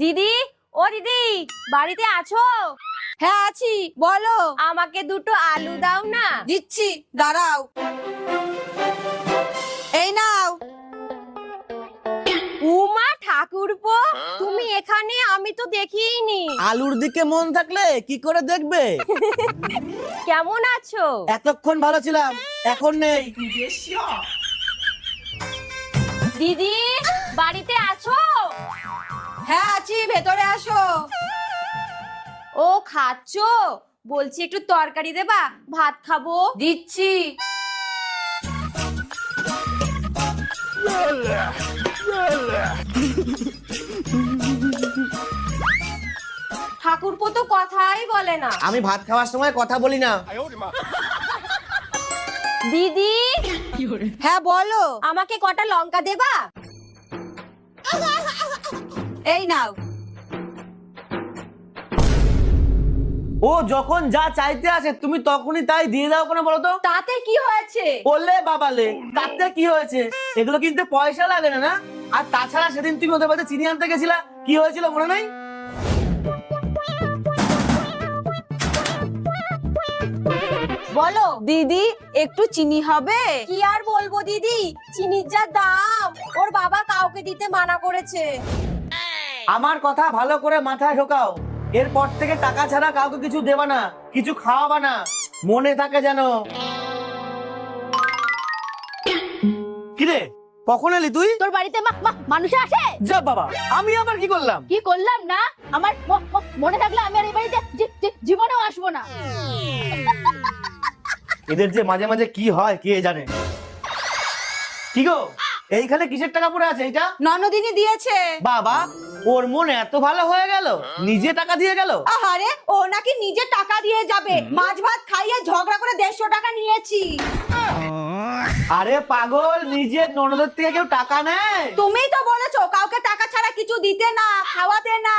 দিদি, ও দিদি, বাড়িতে আছো? হ্যাঁ আছি, বলো। আমাকে দুটো আলু দাও না। দিচ্ছি, দাঁড়াও। এই নাও। উমা ঠাকুরপো, তুমি এখানে? আমি তো দেখিনি। আলুর দিকে মন থাকলে কি করে দেখবে? কেমন আছো? এতক্ষণ ভালো ছিলাম, এখন নেই। দিদি, বাড়িতে আছো? হ্যাঁ আছি, ভেতরে আসো। ও খাচ্ছো? বলছি একটু তরকারি দেবা, ভাত খাবো। দিচ্ছি। ঠাকুরপো তো কথাই বলে না। আমি ভাত খাওয়ার সময় কথা বলি না। দিদি, হ্যাঁ বলো। আমাকে কটা লঙ্কা দেবা? এই নাও। ও যখন যা চাইতে আসে তুমি তখনই তাই দিয়ে দাও কেন বলো তো? তাতে কি হয়েছে? বললে বাবালে, তাতে কি হয়েছে? এগুলো কিনতে পয়সা লাগে না না? আর তাছাড়া সেদিন তুমি ওদের বাড়িতে চিনি আনতে গেছিলা, কি হয়েছিল মনে নাই? বলো দিদি, একটু চিনি হবে? কি আর বলবো দিদি, চিনির যা দাম, ওর বাবা কাউকে দিতে মানা করেছে। আমার কথা ভালো করে মাথায় ঢোকাও। এরপর থেকে টাকা ছাড়া কাউকে কিছু দেবা না, কিছু খাওয়াবা না, মনে থাকে যেন। কিরে, কখন এলি তুই? তোর বাড়িতে মানুষ আসে? যা বাবা, আমি আবার কি করলাম? কি করলাম না? আমার মনে থাকলে আমি আর এই বাড়িতে জীবনেও আসবো না। এদের যে মাঝে মাঝে কি হয় কে জানে। কি গো, এইখানে কিসের টাকা পড়ে আছে এইটা? ননদিনী দিয়েছে। বাবা, ওর মন এত ভালো হয়ে গেল, নিজে টাকা দিয়ে গেল। আহারে, ও নাকি নিজে টাকা দিয়ে যাবে। মাছ ভাত খাইয়ে ঝগড়া করে 150 টাকা নিয়েছি। আরে পাগল, নিজের ননদের থেকে কেউ টাকা নেয়? তুমিই তো বলেছো কাউকে টাকা ছাড়া কিছু দিতে না, খাওয়াতে না।